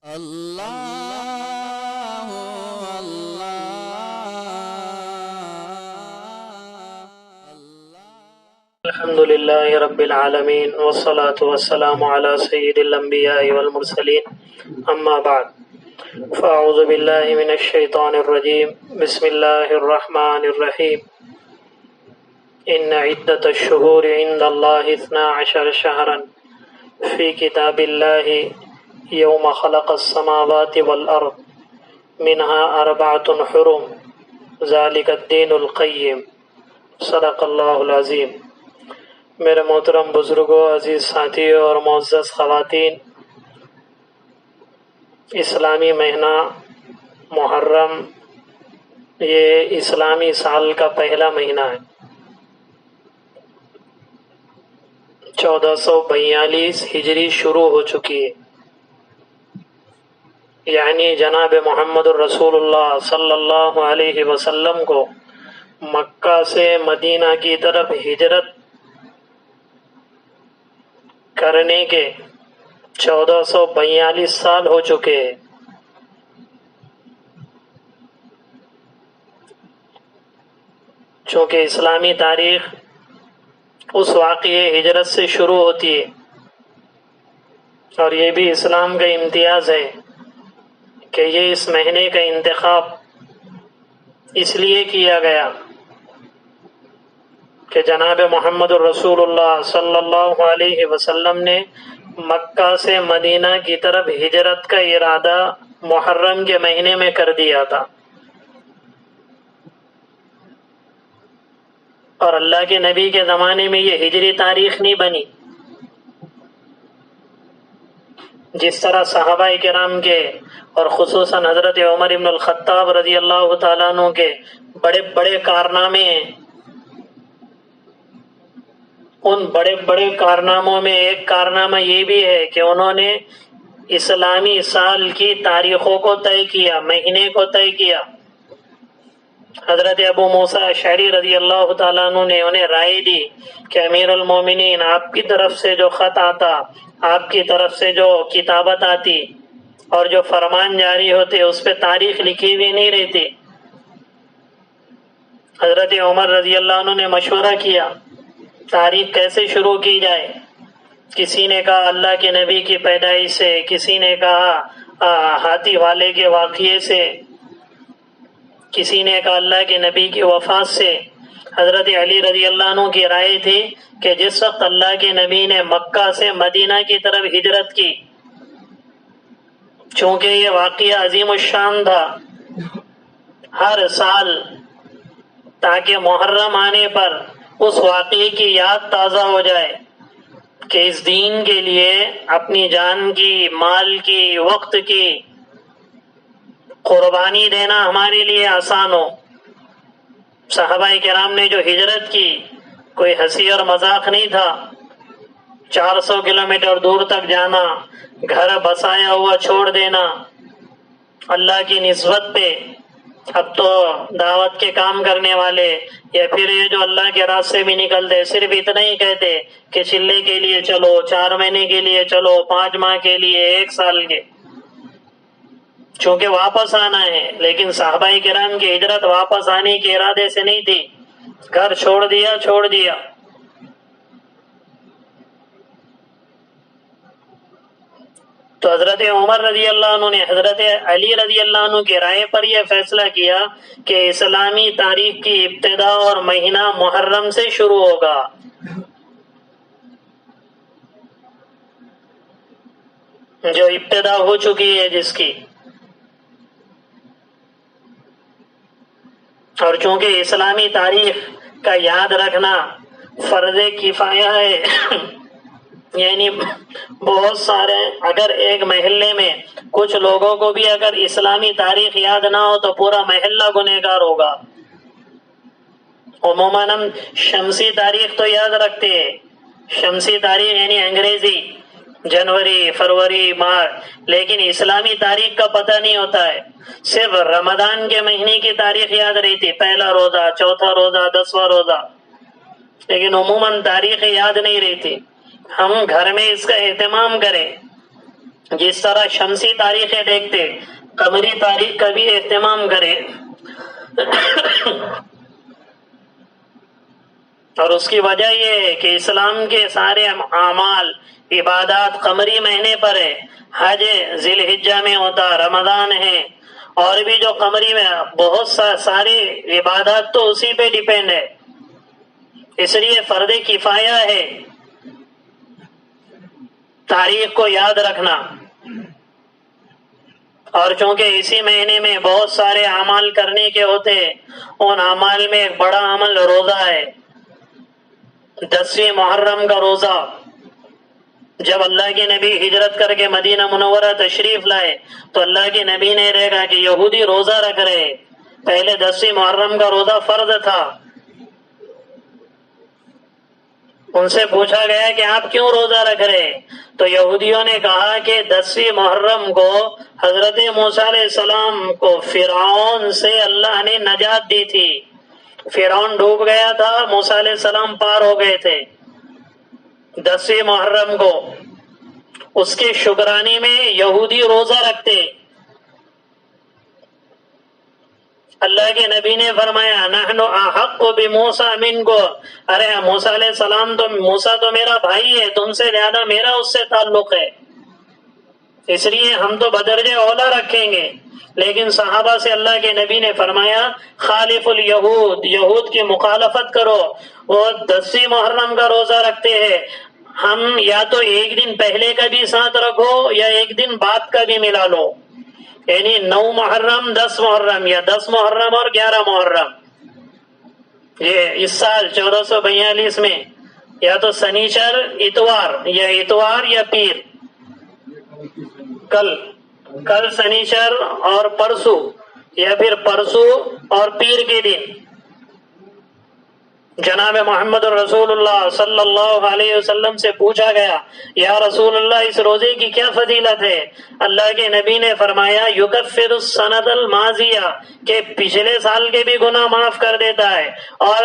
اللہ الحمد للہ رب العالمین والصلاة والسلام علی سید الانبیاء والمرسلین اما بعد فاعوذ باللہ من الشیطان الرجیم بسم اللہ الرحمن الرحیم ان عدت الشہور عند اللہ 12 شہرا فی کتاب اللہ یوم خلق السماوات والارض منها 4 حرم ذالک الدین القیم صدق اللہ العظیم۔ میرے محترم بزرگوں، عزیز ساتھیوں اور معزز خواتین، اسلامی مہینہ محرم یہ اسلامی سال کا پہلا مہینہ ہے۔ 1442 ہجری شروع ہو چکی ہے، یعنی جناب محمد الرسول اللہ صلی اللہ علیہ وسلم کو مکہ سے مدینہ کی طرف ہجرت کرنے کے 1442 سال ہو چکے ہیں۔ چونکہ اسلامی تاریخ اس واقعے ہجرت سے شروع ہوتی ہے، اور یہ بھی اسلام کا امتیاز ہے کہ یہ اس مہینے کا انتخاب اس لیے کیا گیا کہ جناب محمد الرسول اللہ صلی اللہ علیہ وسلم نے مکہ سے مدینہ کی طرف ہجرت کا ارادہ محرم کے مہینے میں کر دیا تھا، اور اللہ کے نبی کے زمانے میں یہ ہجری تاریخ نہیں بنی۔ جس طرح صحابہ کرام کے اور خصوصاً حضرت عمر بن الخطاب رضی اللہ تعالیٰ عنہ کے بڑے بڑے کارنامے ہیں، ان بڑے بڑے کارناموں میں ایک کارنامہ یہ بھی ہے کہ انہوں نے اسلامی سال کی تاریخوں کو طے کیا، مہینے کو طے کیا۔ حضرت ابو موسیٰ اشعری رضی اللہ تعالیٰ عنہ نے انہیں رائے دی کہ امیر المومنین، آپ کی طرف سے جو خط آتا، آپ کی طرف سے جو کتابت آتی اور جو فرمان جاری ہوتے، اس پہ تاریخ لکھی ہوئی نہیں رہتی۔ حضرت عمر رضی اللہ عنہ نے مشورہ کیا تاریخ کیسے شروع کی جائے۔ کسی نے کہا اللہ کے نبی کی پیدائش سے، کسی نے کہا ہاتھی والے کے واقعے سے، کسی نے کہا اللہ کے نبی کی وفات سے۔ حضرت علی رضی اللہ عنہ کی رائے تھی کہ جس وقت اللہ کے نبی نے مکہ سے مدینہ کی طرف ہجرت کی، چونکہ یہ واقعہ عظیم الشان تھا، ہر سال تاکہ محرم آنے پر اس واقعے کی یاد تازہ ہو جائے کہ اس دین کے لیے اپنی جان کی، مال کی، وقت کی قربانی دینا ہمارے لیے آسان ہو۔ صحابہ کرام نے جو ہجرت کی کوئی ہنسی اور مذاق نہیں تھا۔ 400 کلومیٹر دور تک جانا، گھر بسایا ہوا چھوڑ دینا اللہ کی نسبت پہ۔ اب تو دعوت کے کام کرنے والے یا پھر یہ جو اللہ کے راستے بھی نکلتے صرف اتنا ہی کہتے کہ چلے کے لیے چلو، 4 مہینے کے لیے چلو، 5 ماہ کے لیے، 1 سال کے، چونکہ واپس آنا ہے۔ لیکن صحابہ کرام کی ہجرت واپس آنے کے ارادے سے نہیں تھی، گھر چھوڑ دیا۔ تو حضرت عمر رضی اللہ عنہ نے حضرت علی رضی اللہ عنہ کی رائے پر یہ فیصلہ کیا کہ اسلامی تاریخ کی ابتدا اور مہینہ محرم سے شروع ہوگا۔ جو ابتدا ہو چکی ہے جس کی، اور چونکہ اسلامی تاریخ کا یاد رکھنا فرض کفایہ ہے، یعنی بہت سارے، اگر ایک محلے میں کچھ لوگوں کو بھی اگر اسلامی تاریخ یاد نہ ہو تو پورا محلہ گنہگار ہوگا۔ عموماً ہم شمسی تاریخ تو یاد رکھتے ہیں، شمسی تاریخ یعنی انگریزی، جنوری، فروری، مارچ، لیکن اسلامی تاریخ کا پتہ نہیں ہوتا ہے۔ صرف رمضان کے مہینے کی تاریخ یاد رہتی، پہلا روزہ، چوتھا روزہ، 10واں روزہ، لیکن عموماً تاریخ یاد نہیں رہتی۔ ہم گھر میں اس کا اہتمام کریں جس طرح شمسی تاریخیں دیکھتے قمری تاریخ کا بھی اہتمام کرے. اور اس کی وجہ یہ ہے کہ اسلام کے سارے اعمال عبادات قمری مہینے پر ہے. حج ذی الحجہ میں ہوتا، رمضان ہے، اور بھی جو قمری میں بہت ساری عبادات تو اسی پہ ڈیپینڈ ہے. اس لیے فرض کفایہ ہے تاریخ کو یاد رکھنا. اور چونکہ اسی مہینے میں بہت سارے اعمال کرنے کے ہوتے، ان اعمال میں ایک بڑا عمل روزہ ہے. 10ویں محرم کا روزہ، جب اللہ کے نبی ہجرت کر کے مدینہ منورہ تشریف لائے تو اللہ کے نبی نے دیکھا کہ یہودی روزہ رکھ رہے. پہلے 10ویں محرم کا روزہ فرض تھا. ان سے پوچھا گیا کہ آپ کیوں روزہ رکھ رہے؟ تو یہودیوں نے کہا کہ 10ویں محرم کو حضرت موسیٰ علیہ السلام کو فرعون سے اللہ نے نجات دی تھی. فرعون ڈوب گیا تھا، موسیٰ علیہ السلام پار ہو گئے تھے. 10ویں محرم کو اس کے شکرانے میں یہودی روزہ رکھتے. اللہ کے نبی نے فرمایا نحن احق بموسیٰ منکو، ارے موسیٰ علیہ السلام تو موسیٰ تو میرا بھائی ہے، تم سے زیادہ میرا اس سے تعلق ہے، اس لیے ہم تو بدرجہ اولا رکھیں گے. لیکن صحابہ سے اللہ کے نبی نے فرمایا خالف الیہود، یہود کی مخالفت کرو، وہ 10ویں محرم کا روزہ رکھتے ہیں. ہم یا تو ایک دن پہلے کا بھی ساتھ رکھو یا ایک دن بعد کا بھی ملا لو، یعنی 9 محرم 10 محرم یا 10 محرم اور 11 محرم. یہ اس سال 1442 میں یا تو سنیچر اتوار یا پیر، کل سنیچر اور پرسو، یا پھر پرسو اور پیر کے دن جناب محمد رسول اللہ صلی اللہ علیہ وسلم سے پوچھا گیا یا رسول اللہ اس روزے کی کیا فضیلت ہے؟ اللہ کے نبی نے فرمایا یکفر السنۃ الماضیہ، کہ پچھلے سال کے بھی گناہ معاف کر دیتا ہے، اور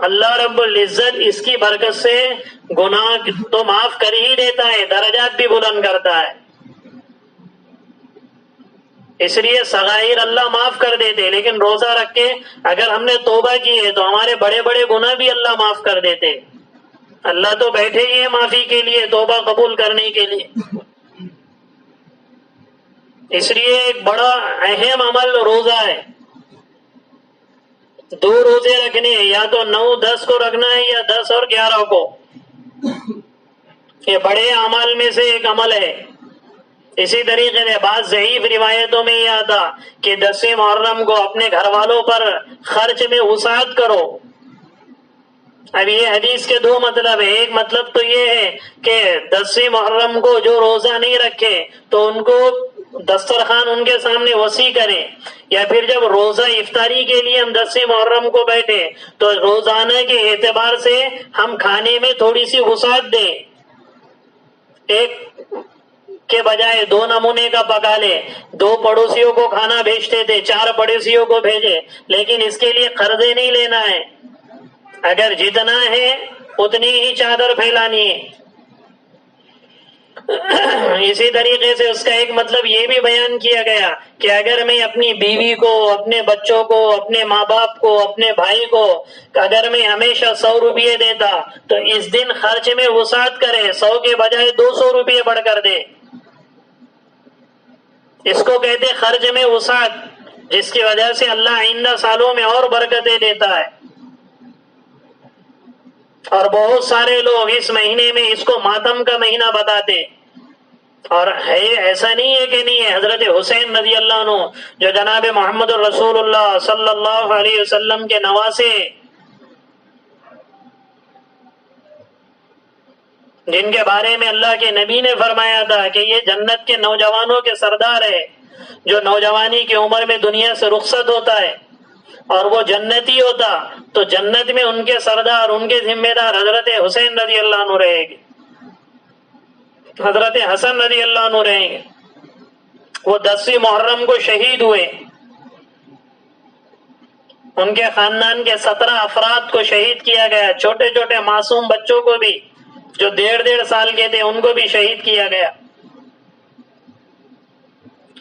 اللہ رب العزت اس کی برکت سے گناہ تو معاف کر ہی دیتا ہے، درجات بھی بلند کرتا ہے. اس لیے صغائر اللہ معاف کر دیتے، لیکن روزہ رکھ کے اگر ہم نے توبہ کی ہے تو ہمارے بڑے بڑے گناہ بھی اللہ معاف کر دیتے. اللہ تو بیٹھے ہی ہیں معافی کے لیے، توبہ قبول کرنے کے لیے. اس لیے ایک بڑا اہم عمل روزہ ہے. 2 روزے رکھنے، یا تو 9 10 کو رکھنا ہے یا 10 اور 11 کو. یہ بڑے اعمال میں سے ایک عمل ہے. اسی طریقے سے بعض ضعیف روایتوں میں یہ آتا کہ 10ویں محرم کو اپنے گھر والوں پر خرچ میں وسعت کرو. اب یہ حدیث کے 2 مطلب ہیں. ایک مطلب تو یہ ہے کہ 10ویں محرم کو جو روزہ نہیں رکھے تو ان کو دسترخوان ان کے سامنے وسیع کریں، یا پھر جب روزہ افطاری کے لیے ہم 10ویں محرم کو بیٹھے تو روزانہ کے اعتبار سے ہم کھانے میں تھوڑی سی وسعت دیں. ایک کے بجائے 2 نمونے کا پکا لے. 2 پڑوسیوں کو کھانا بھیجتے تھے، 4 پڑوسیوں کو بھیجے، لیکن اس کے لیے قرضے نہیں لینا ہے. اگر جتنا ہے اتنی ہی چادر پھیلانی ہے. اسی طریقے سے اس کا ایک مطلب یہ بھی بیان کیا گیا کہ اگر میں اپنی بیوی کو، اپنے بچوں کو، اپنے ماں باپ کو، اپنے بھائی کو اگر میں ہمیشہ 100 روپے دیتا تو اس دن خرچ میں وسعت کرے، 100 کے بجائے 200 روپے بڑھ کر دے. اس کو کہتے خرچ میں وسعت، جس کی وجہ سے اللہ آئندہ سالوں میں اور برکتیں دیتا ہے. اور بہت سارے لوگ اس مہینے میں اس کو ماتم کا مہینہ بتاتے، اور ہے ایسا نہیں ہے کہ نہیں ہے. حضرت حسین رضی اللہ عنہ جو جناب محمد رسول اللہ صلی اللہ علیہ وسلم کے نواسے، جن کے بارے میں اللہ کے نبی نے فرمایا تھا کہ یہ جنت کے نوجوانوں کے سردار ہے، جو نوجوانی کی عمر میں دنیا سے رخصت ہوتا ہے اور وہ جنتی ہوتا، تو جنت میں ان کے سردار، ان کے ذمہ دار حضرت حسین رضی اللہ عنہ رہے گے، حضرت حسن رضی اللہ عنہ رہیں گے. وہ 10ویں محرم کو شہید ہوئے. ان کے خاندان کے 17 افراد کو شہید کیا گیا، چھوٹے چھوٹے معصوم بچوں کو بھی جو 1.5 سال کے تھے ان کو بھی شہید کیا گیا.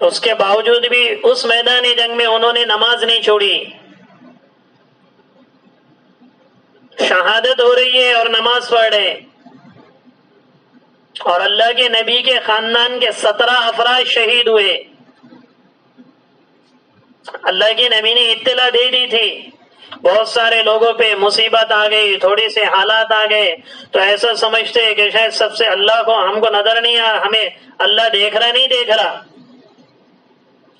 اس کے باوجود بھی اس میدان جنگ میں انہوں نے نماز نہیں چھوڑی. شہادت ہو رہی ہے اور نماز پڑھ رہے. اور اللہ کے نبی کے خاندان کے 17 افراد شہید ہوئے. اللہ کے نبی نے اطلاع دے دی تھی. بہت سارے لوگوں پہ مصیبت آ گئی، تھوڑی سے حالات آ گئے تو ایسا سمجھتے ہیں کہ شاید سب سے اللہ کو ہم کو نظر نہیں آ، ہمیں اللہ دیکھ رہا نہیں دیکھ رہا.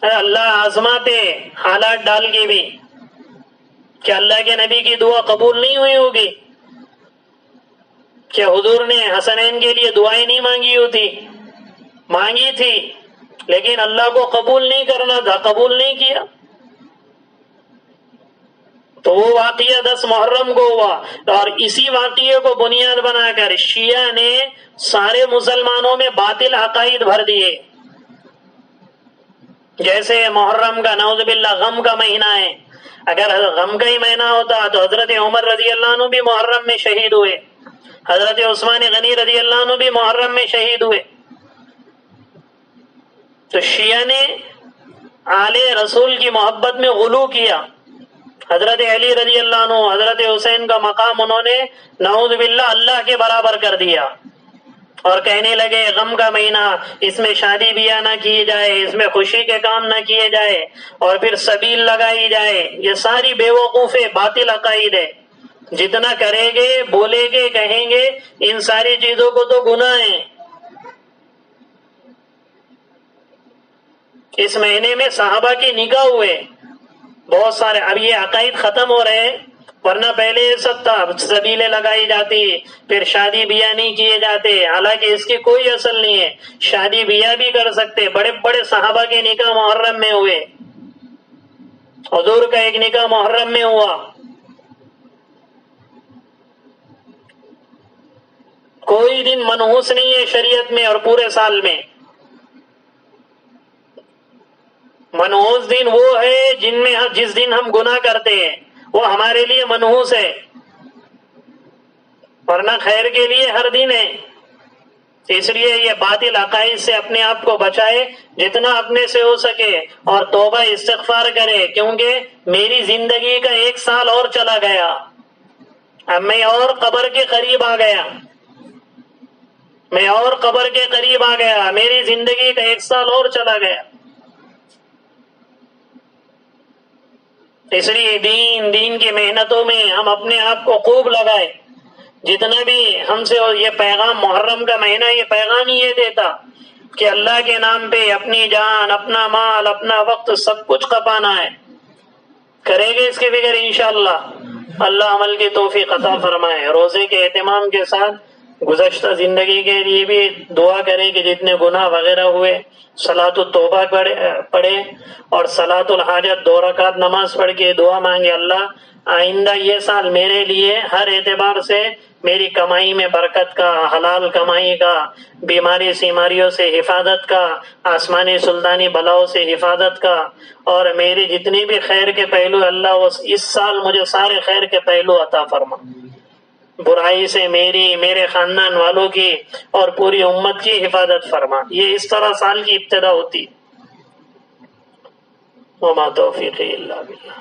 اللہ آزماتے حالات ڈال کے بھی. کہ اللہ کے نبی کی دعا قبول نہیں ہوئی ہوگی؟ کہ حضور نے حسنین کے لیے دعائیں نہیں مانگی ہوتی؟ مانگی تھی، لیکن اللہ کو قبول نہیں کرنا تھا، قبول نہیں کیا. تو وہ واقعہ 10 محرم کو ہوا، اور اسی واقعے کو بنیاد بنا کر شیعہ نے سارے مسلمانوں میں باطل عقائد بھر دیے. جیسے محرم کا نعوذ باللہ غم کا مہینہ ہے. اگر غم کا ہی مہینہ ہوتا تو حضرت عمر رضی اللہ عنہ بھی محرم میں شہید ہوئے، حضرت عثمان غنی رضی اللہ عنہ بھی محرم میں شہید ہوئے. تو شیعہ نے آل رسول کی محبت میں غلو کیا. حضرت علی رضی اللہ عنہ، حضرت حسین کا مقام انہوں نے نعوذ باللہ اللہ کے برابر کر دیا. اور کہنے لگے غم کا مہینہ، اس میں شادی بیاہ نہ کیے جائے، اس میں خوشی کے کام نہ کیے جائے، اور پھر سبیل لگائی جائے. یہ ساری بے وقوف باطل عقائد ہے. جتنا کریں گے، بولیں گے، کہیں گے، ان ساری چیزوں کو تو گناہ ہیں. اس مہینے میں صحابہ کے نکاح ہوئے بہت سارے. اب یہ عقائد ختم ہو رہے ہیں، ورنہ پہلے یہ سب تھا، سبیلیں لگائی جاتی، پھر شادی بیاہ نہیں کیے جاتے. حالانکہ اس کی کوئی اصل نہیں ہے. شادی بیاہ بھی کر سکتے. بڑے بڑے صحابہ کے نکاح محرم میں ہوئے. حضور کا ایک نکاح محرم میں ہوا. کوئی دن منحوس نہیں ہے شریعت میں، اور پورے سال میں منحوس دن وہ ہے جس دن ہم گناہ کرتے ہیں، وہ ہمارے لیے منحوس ہے، ورنہ خیر کے لیے ہر دن ہے. اس لیے یہ باطل عقائد سے اپنے آپ کو بچائے جتنا اپنے سے ہو سکے، اور توبہ استغفار کرے. کیونکہ میری زندگی کا 1 سال اور چلا گیا، اب میں اور قبر کے قریب آ گیا، میں اور قبر کے قریب آ گیا، میری زندگی کا 1 سال اور چلا گیا. اس لیے دین کی محنتوں میں ہم اپنے آپ کو خوب لگائے. جتنا بھی ہم سے یہ پیغام محرم کا مہینہ یہ پیغام ہی یہ دیتا کہ اللہ کے نام پہ اپنی جان، اپنا مال، اپنا وقت سب کچھ کھپانا ہے. کریں گے اس کے بغیر انشاءاللہ. اللہ عمل کی توفیق عطا فرمائے. روزے کے اہتمام کے ساتھ گزشتہ زندگی کے لیے بھی دعا کریں کہ جتنے گناہ وغیرہ ہوئے صلاۃ التوبہ پڑھے، اور صلاۃ الحاجت 2 رکعت نماز پڑھ کے دعا مانگے، اللہ آئندہ یہ سال میرے لیے ہر اعتبار سے میری کمائی میں برکت کا، حلال کمائی کا، بیماری سیماریوں سے حفاظت کا، آسمانی سلطانی بلاؤں سے حفاظت کا، اور میرے جتنی بھی خیر کے پہلو اللہ اس سال مجھے سارے خیر کے پہلو عطا فرما. برائی سے میرے خاندان والوں کی اور پوری امت کی حفاظت فرما. یہ اس طرح سال کی ابتدا ہوتی. وما توفیقی الا باللہ.